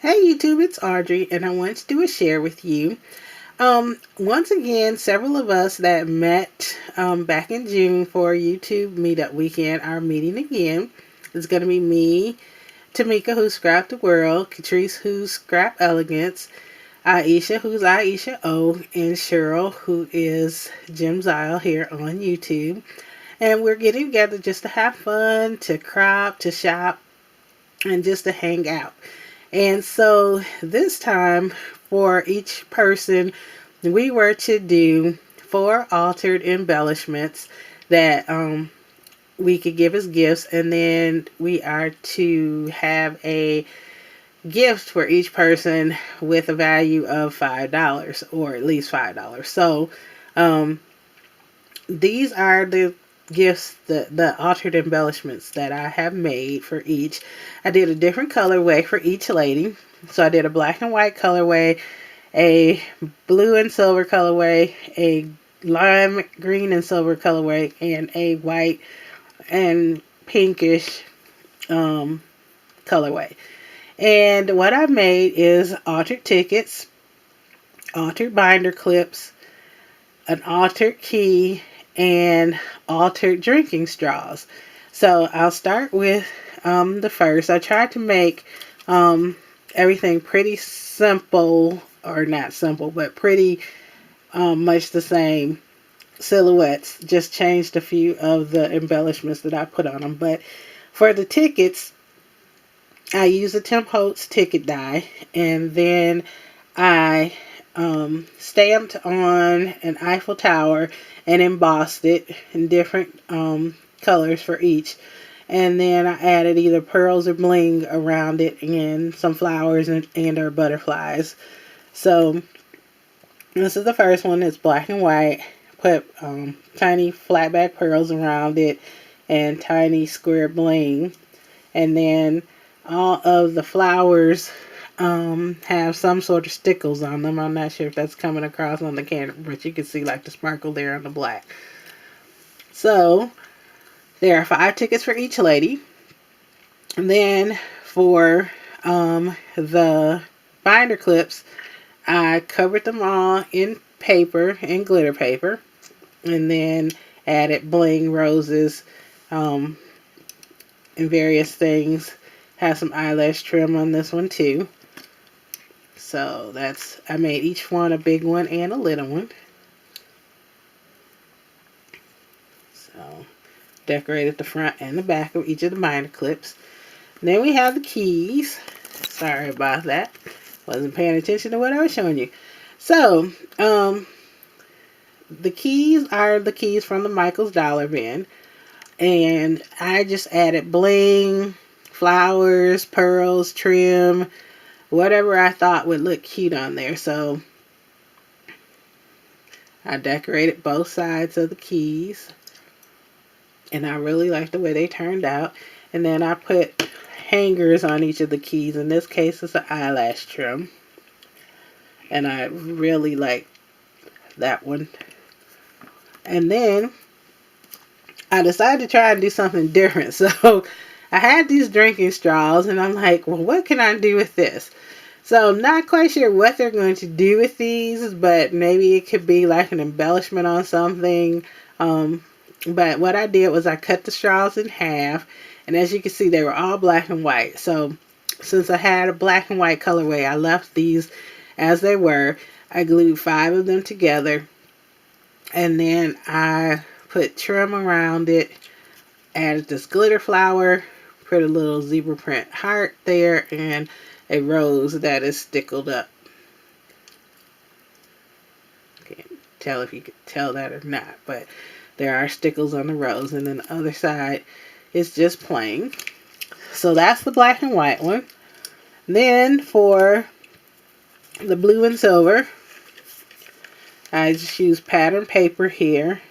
Hey YouTube, it's Audrey, and I wanted to do a share with you. Once again, several of us that met back in June for YouTube Meetup Weekend are meeting again. It's going to be me, Tamika, who scrapped the world, Catrice, who's scrap elegance, Aisha, who's Aisha O, and Cheryl, who is Jim Zile here on YouTube. And we're getting together just to have fun, to crop, to shop, and just to hang out. And so this time, for each person, we were to do 4 altered embellishments that we could give as gifts, and then we are to have a gift for each person with a value of $5, or at least $5. So um, these are the gifts, the altered embellishments that I have made for each. I did a different colorway for each lady. So I did a black and white colorway, a blue and silver colorway, a lime green and silver colorway, and a white and pinkish colorway. And what I made is altered tickets, altered binder clips, an altered key, and altered drinking straws. So I'll start with the first. I tried to make everything pretty simple, or not simple, but pretty much the same silhouettes. Just changed a few of the embellishments that I put on them. But for the tickets, I used a Tim Holtz ticket die, and then I stamped on an Eiffel Tower and embossed it in different colors for each. And then I added either pearls or bling around it, and some flowers and or butterflies. So this is the first one. It's black and white. Put tiny flatback pearls around it and tiny square bling. And then all of the flowers have some sort of stickles on them. I'm not sure if that's coming across on the camera, but you can see like the sparkle there on the black. So there are 5 tickets for each lady. And then for the binder clips, I covered them all in paper and glitter paper, and then added bling, roses, and various things. Have some eyelash trim on this one too. So I made each one a big one and a little one. So decorated the front and the back of each of the binder clips. And then we have the keys. Sorry about that. Wasn't paying attention to what I was showing you. So, the keys are the keys from the Michael's Dollar Bin. And I just added bling, flowers, pearls, trim, whatever I thought would look cute on there. So I decorated both sides of the keys, and I really like the way they turned out. And then I put hangers on each of the keys. In this case, it's an eyelash trim, and I really like that one. And then I decided to try and do something different. So I had these drinking straws, and I'm like, well, what can I do with this? So I'm not quite sure what they're going to do with these, but maybe it could be like an embellishment on something. But what I did was I cut the straws in half, and as you can see, they were all black and white. So since I had a black and white colorway, I left these as they were. I glued 5 of them together, and then I put trim around it, added this glitter flower, put a little zebra print heart there, and a rose that is stickled up. Can't tell if you could tell that or not, but there are stickles on the rose, and then the other side is just plain. So that's the black and white one. Then for the blue and silver, I just used pattern paper here.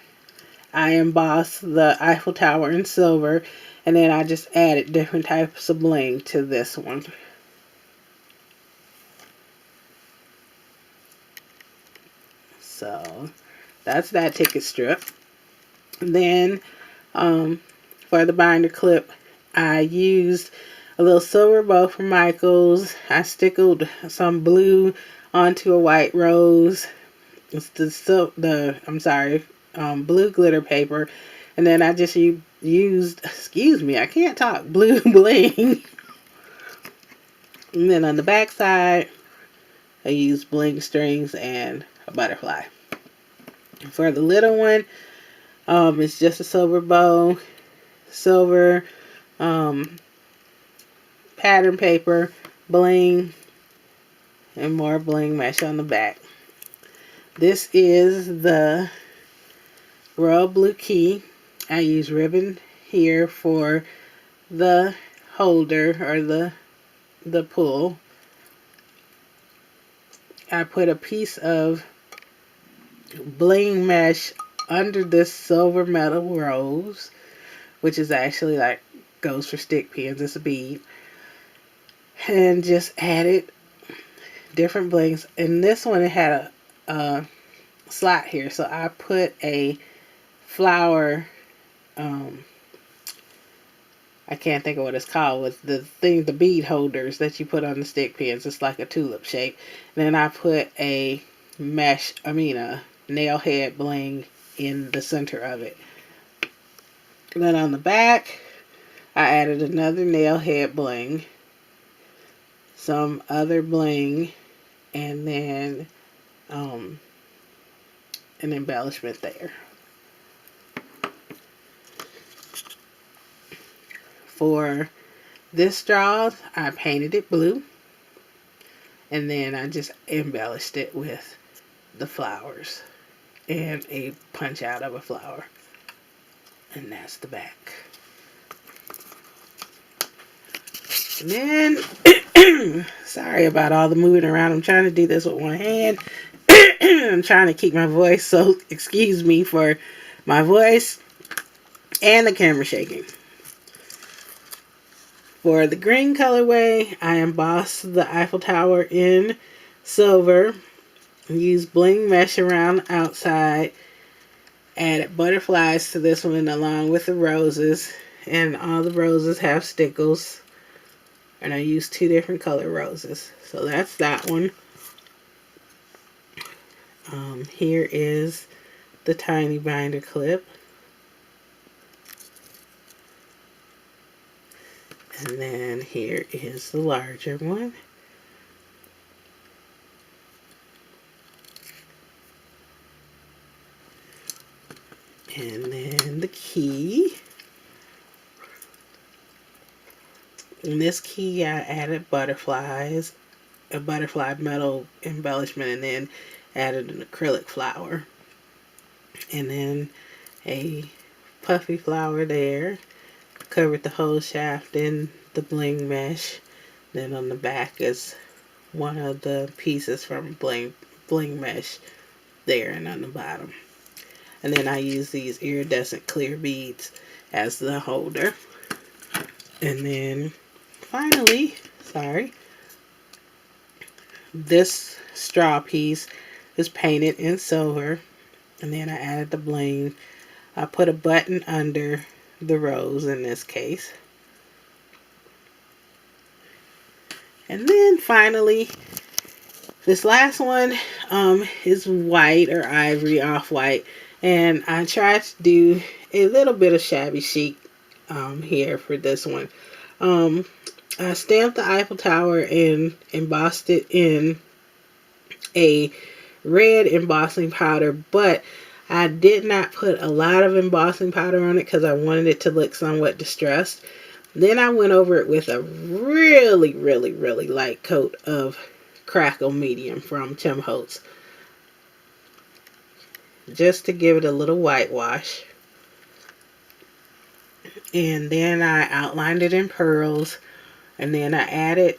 I embossed the Eiffel Tower in silver, and then I just added different types of bling to this one. So that's that ticket strip. Then for the binder clip, I used a little silver bow from Michaels. I stickled some blue onto a white rose. It's blue glitter paper. And then I just used, excuse me, I can't talk, blue bling. And then on the back side, I used bling strings and a butterfly. For the little one, it's just a silver bow, silver pattern paper, bling, and more bling mesh on the back. This is the royal blue key. I use ribbon here for the holder or the pull. I put a piece of bling mesh under this silver metal rose, which is actually like goes for stick pins. It's a bead. And just added different blings. And this one, it had a slot here, so I put a flower, I can't think of what it's called, with the bead holders that you put on the stick pins. It's like a tulip shape. And then I put a nail head bling in the center of it. And then on the back, I added another nail head bling, some other bling, and then an embellishment there. For this straw, I painted it blue, and then I just embellished it with the flowers and a punch out of a flower. And that's the back. And then, sorry about all the moving around. I'm trying to do this with one hand. I'm trying to keep my voice, so excuse me for my voice and the camera shaking. For the green colorway, I embossed the Eiffel Tower in silver. Used bling mesh around the outside. Added butterflies to this one along with the roses. And all the roses have stickles. And I used 2 different color roses. So that's that one. Here is the tiny binder clip. And then here is the larger one. And then the key. In this key, I added butterflies, a butterfly metal embellishment, and then added an acrylic flower. And then a puffy flower there. Covered the whole shaft in the bling mesh. Then on the back is one of the pieces from bling mesh there and on the bottom. And then I use these iridescent clear beads as the holder. And then finally, this straw piece is painted in silver. And then I added the bling. I put a button under the rose in this case. And then finally, this last one is white or ivory, off-white. And I tried to do a little bit of Shabby Chic here for this one. I stamped the Eiffel Tower and embossed it in a red embossing powder, but I did not put a lot of embossing powder on it because I wanted it to look somewhat distressed. Then I went over it with a really, really, really light coat of Crackle Medium from Tim Holtz, just to give it a little whitewash. And then I outlined it in pearls, and then I added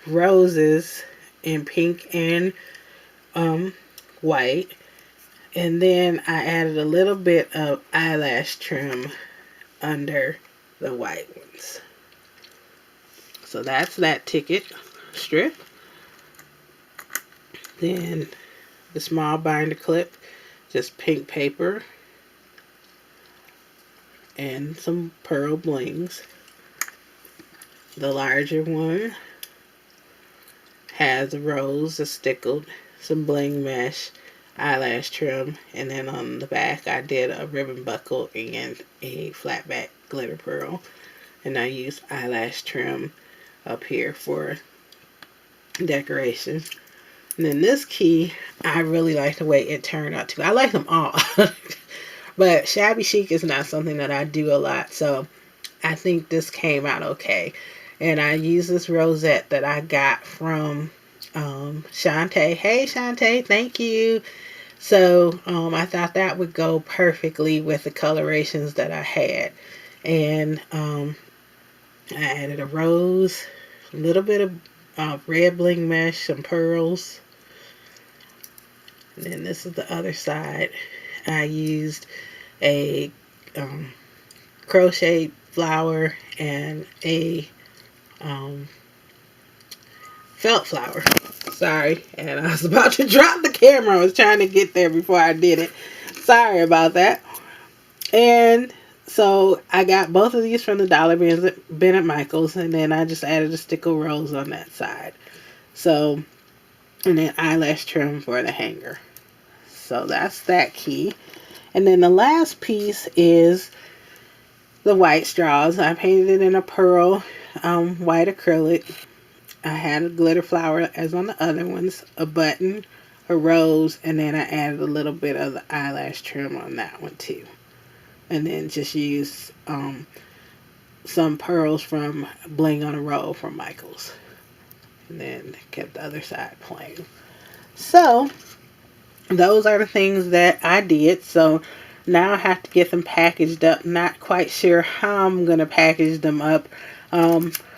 roses in pink and white. And then I added a little bit of eyelash trim under the white ones. So that's that ticket strip. Then the small binder clip, just pink paper and some pearl blings. The larger one has a rose, a stickled, some bling mesh, eyelash trim, and then on the back I did a ribbon buckle and a flat back glitter pearl. And I used eyelash trim up here for decoration. And then this key, I really like the way it turned out too. I like them all. But Shabby Chic is not something that I do a lot, so I think this came out okay. And I use this rosette that I got from Shantae. Hey Shantae, thank you. So I thought that would go perfectly with the colorations that I had. And I added a rose, a little bit of red bling mesh, some pearls. And then this is the other side. I used a crochet flower and a felt flower. Sorry, and I was about to drop the camera. I was trying to get there before I did it. Sorry about that. And so I got both of these from the Dollar Bin at Michael's, and then I just added a stick of rose on that side. So, and then eyelash trim for the hanger. So that's that key. And then the last piece is the white straws. I painted it in a pearl white acrylic. I had a glitter flower as on the other ones, a button, a rose, and then I added a little bit of the eyelash trim on that one too. And then just used some pearls from Bling on a Roll from Michael's. And then kept the other side plain. So, those are the things that I did. So, now I have to get them packaged up. Not quite sure how I'm going to package them up.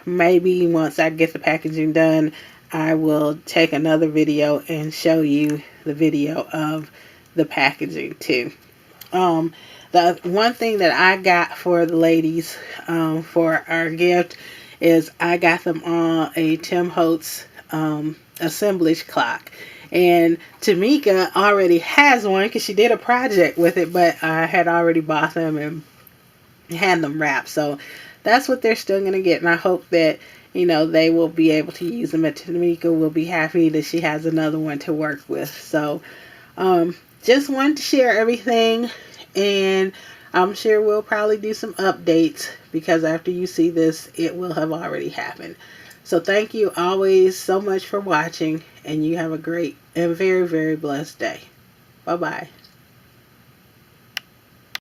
Maybe once I get the packaging done, I will take another video and show you the video of the packaging too. The one thing that I got for the ladies for our gift is I got them on a Tim Holtz assemblage clock. And Tamika already has one because she did a project with it, but I had already bought them and had them wrapped. So that's what they're still going to get. And I hope that, you know, they will be able to use them. And Tamika will be happy that she has another one to work with. So just wanted to share everything. And I'm sure we'll probably do some updates because after you see this, it will have already happened. So thank you always so much for watching. And you have a great and very, very blessed day. Bye-bye.